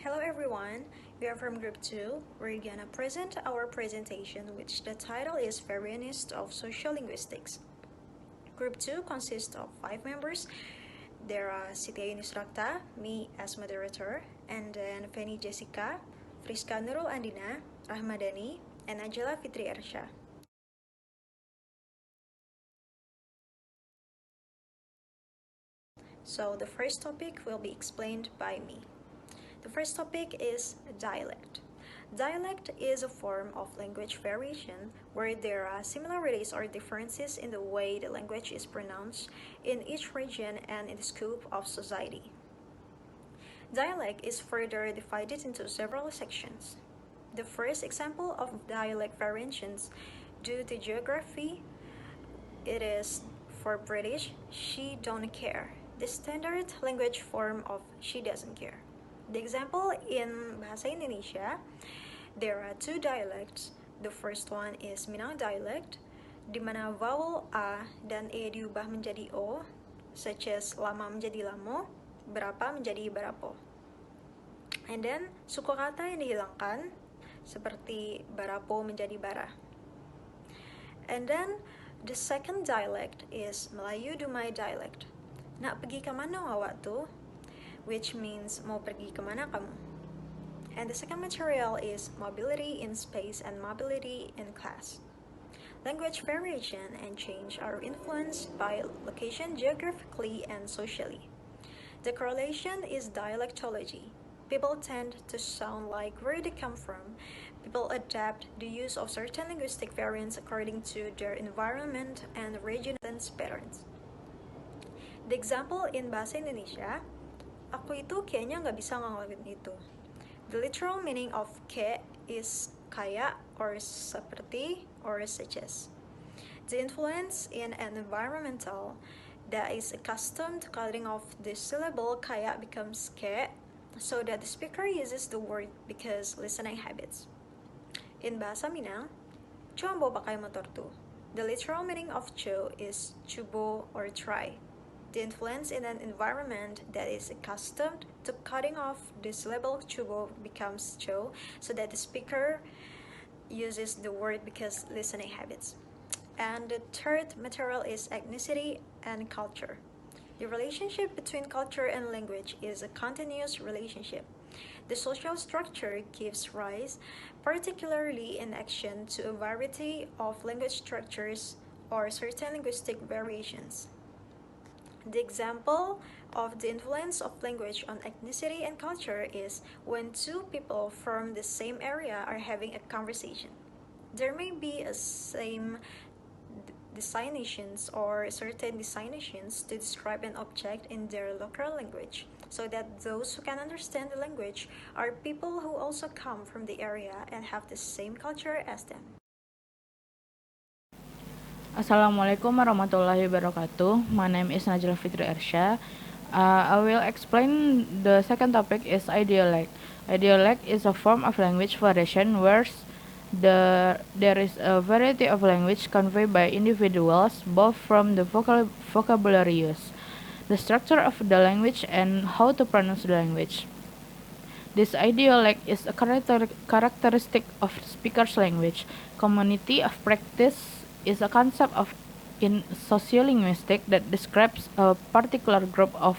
Hello everyone, we are from Group 2. We're gonna present our presentation, which the title is Variationist of Sociolinguistics. Group 2 consists of 5 members. There are Siti Yunusrakta, me as moderator, and then Feni Jessica, Friska Nurul Andina, Rahmadani, and Angela Fitri Ersha. So the first topic will be explained by me. The first topic is dialect. Dialect is a form of language variation where there are similarities or differences in the way the language is pronounced in each region and in the scope of society. Dialect is further divided into several sections. The first example of dialect variations due to geography, it is for British, she don't care, the standard language form of she doesn't care. The example in Bahasa Indonesia, there are two dialects. The first one is Minang dialect, di mana vowel A dan E diubah menjadi O, such as lama menjadi lamo, berapa menjadi barapo. And then, suku kata yang dihilangkan, seperti barapo menjadi bara. And then, the second dialect is Melayu Dumai dialect. Nak pergi ke mana awak tu? Which means mau pergi ke mana kamu? And the second material is mobility in space and mobility in class. Language variation and change are influenced by location geographically and socially. The correlation is dialectology. People tend to sound like where they come from. People adapt the use of certain linguistic variants according to their environment and regional patterns. The example in Bahasa Indonesia, aku itu kayaknya nggak bisa ngelakuin itu. The literal meaning of kayak is kayak or seperti or such as. The influence in an environmental that is accustomed to cutting off the syllable kayak becomes kayak, so that the speaker uses the word because listening habits. In Bahasa Minang, coba bawa pakai motor tu. The literal meaning of co is cubo or try. The influence in an environment that is accustomed to cutting off the syllable cubo becomes cho, so that the speaker uses the word because listening habits. And the third material is ethnicity and culture. The relationship between culture and language is a continuous relationship. The social structure gives rise, particularly in action, to a variety of language structures or certain linguistic variations. The example of the influence of language on ethnicity and culture is when two people from the same area are having a conversation. There may be a same designations or certain designations to describe an object in their local language, so that those who can understand the language are people who also come from the area and have the same culture as them. Assalamualaikum warahmatullahi wabarakatuh. My name is Najla Fitri Ersha. I will explain the second topic is idiolect. Idiolect is a form of language variation where there is a variety of language conveyed by individuals, both from the vocabulary use, the structure of the language, and how to pronounce the language. This idiolect is a characteristic of speaker's language. Community of practice is a concept in sociolinguistics that describes a particular group of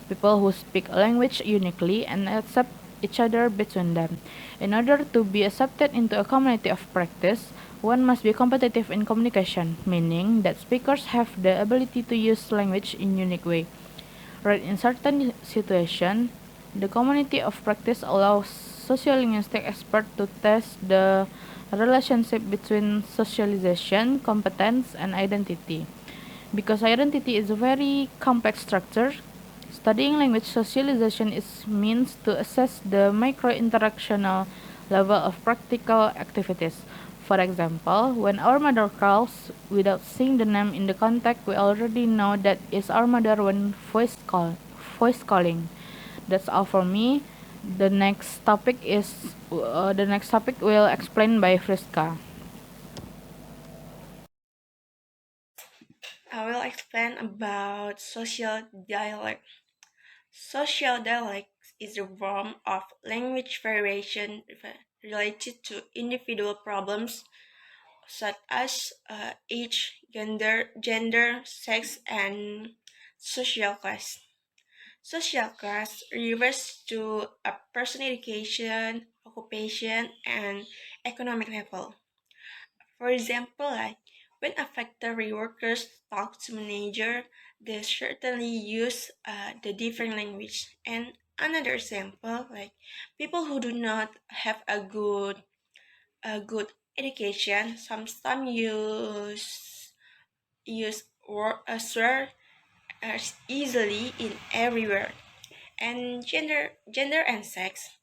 people who speak a language uniquely and accept each other between them. In order to be accepted into a community of practice, one must be competitive in communication, meaning that speakers have the ability to use language in unique way. Right, in certain situations, the community of practice allows sociolinguistic experts to test the relationship between socialization, competence, and identity. Because identity is a very complex structure, studying language socialization is means to assess the micro-interactional level of practical activities. For example, when our mother calls without seeing the name in the contact, we already know that it's our mother when voice calling. That's all for me. The next topic will explain by Friska. I will explain about social dialect. Social dialect is a form of language variation related to individual problems such as age, gender, sex, and social class. Social class refers to a person's education, occupation, and economic level. For example, like when a factory workers talk to manager, they certainly use the different language. And another example, like people who do not have a good education sometimes use word swear as easily in everywhere. And gender and sex.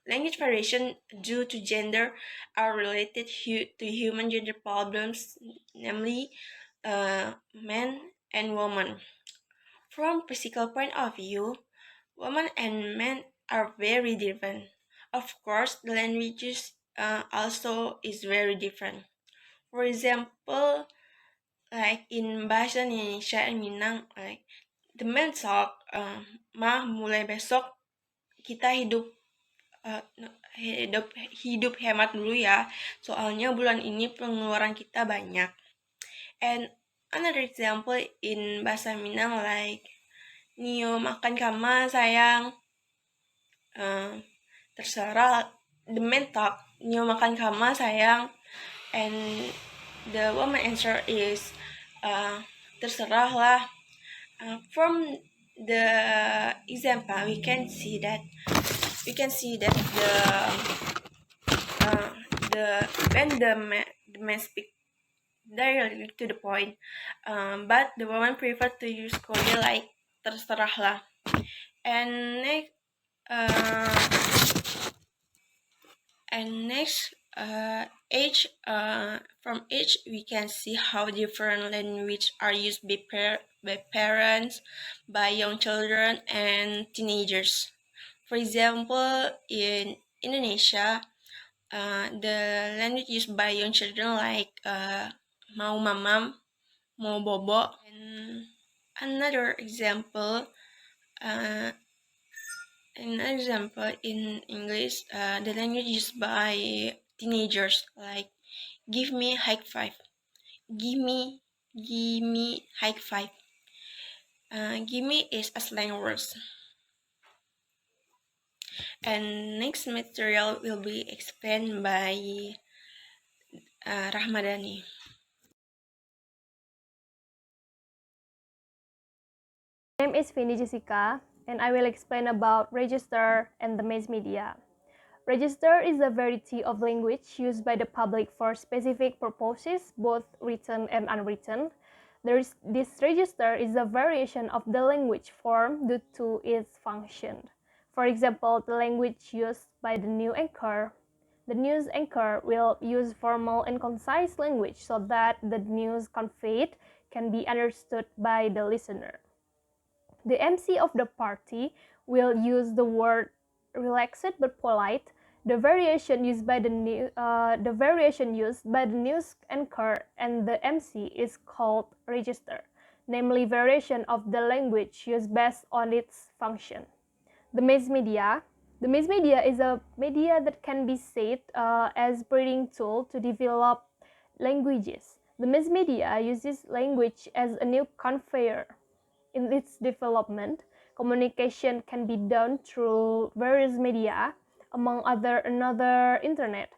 Language variation due to gender are related to human gender problems, namely men and women. From physical point of view, women and men are very different. Of course, the languages also is very different. For example, like in bahasa Indonesia and Minang, like the men talk, mah mulai besok kita uh, hidup hidup hemat dulu ya, soalnya bulan ini pengeluaran kita banyak. And another example in bahasa Minang like Nio makan kama sayang, terserah the man talk Nio makan kama sayang, and the woman answer is terserah lah. From the example we can see that the when the man speak directly to the point, but the woman prefer to use kode like terserah lah. And next, uh, age, from age we can see how different language are used by parents, by young children and teenagers. For example, in Indonesia, the language used by young children like mau mamam, mau bobo, and another example, uh, in English, the language used by teenagers like give me high five, give me high five. Give me is a slang word. And next material will be explained by Rahmadani. My name is Vini Jessica, and I will explain about register and the mass media. Register is a variety of language used by the public for specific purposes, both written and unwritten. This register is a variation of the language form due to its function. For example, the language used by the news anchor. The news anchor will use formal and concise language so that the news conveyed can be understood by the listener. The MC of the party will use the word relaxed but polite. The variation used by the news anchor and the MC is called register, namely variation of the language used based on its function. The mass media. The mass media is a media that can be said as breeding tool to develop languages. The mass media uses language as a new conveyor. In its development, communication can be done through various media, among another internet.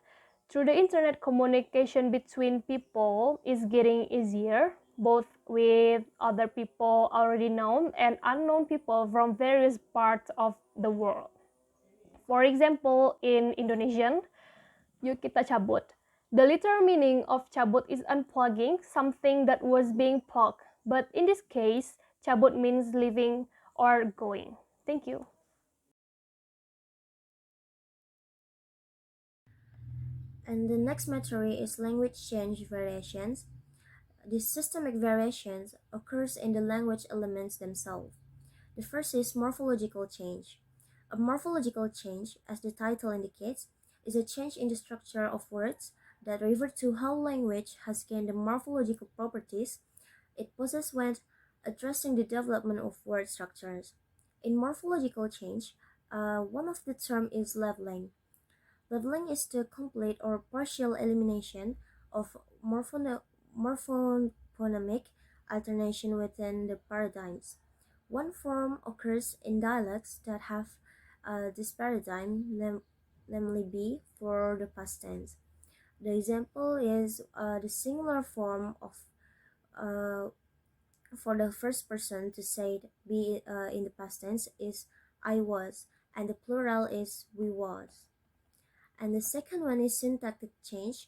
Through the internet, communication between people is getting easier, both with other people already known and unknown people from various parts of the world. For example, in Indonesian, yuk kita cabut. The literal meaning of cabut is unplugging something that was being plugged, but in this case, cabut means leaving or going. Thank you. And the next matter is language change variations. These systemic variations occurs in the language elements themselves. The first is morphological change. A morphological change, as the title indicates, is a change in the structure of words that refer to how language has gained the morphological properties it possesses when addressing the development of word structures. In morphological change, one of the term is leveling. Leveling is the complete or partial elimination of morphonemic alternation within the paradigms. One form occurs in dialects that have this paradigm, namely be for the past tense. The example is the singular form of uh, for the first person to say be in the past tense is I was, and the plural is we was. And the second one is syntactic change.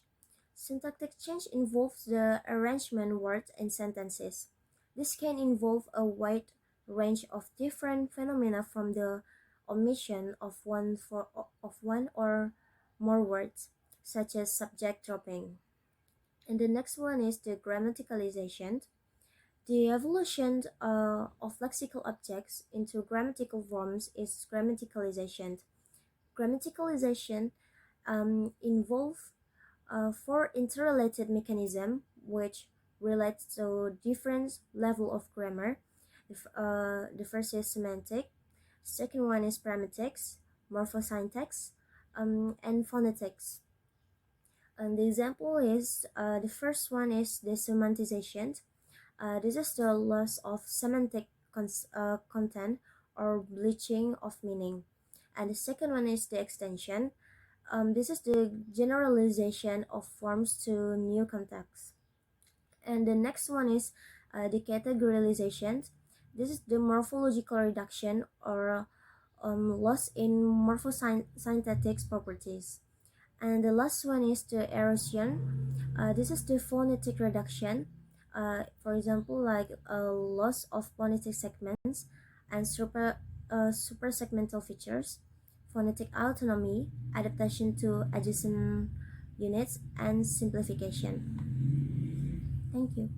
Syntactic change involves the arrangement words in sentences. This can involve a wide range of different phenomena from the omission of one or more words, such as subject dropping. And the next one is the grammaticalization. The evolution of lexical objects into grammatical forms is grammaticalization. Grammaticalization involve four interrelated mechanisms which relate to different level of grammar. The first is semantic, second one is pragmatics, morphosyntax, and phonetics. And the example is the first one is the semantization. This is the loss of semantic content or bleaching of meaning. And the second one is the extension. This is the generalization of forms to new contexts. And the next one is the categorization. This is the morphological reduction or loss in morphosynthetic properties. And the last one is the erosion. This is the phonetic reduction. For example, like a loss of phonetic segments and super segmental features, phonetic autonomy, adaptation to adjacent units, and simplification. Thank you.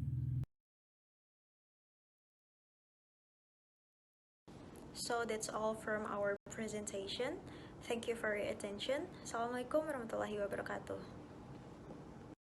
So that's all from our presentation. Thank you for your attention. Assalamualaikum warahmatullahi wabarakatuh.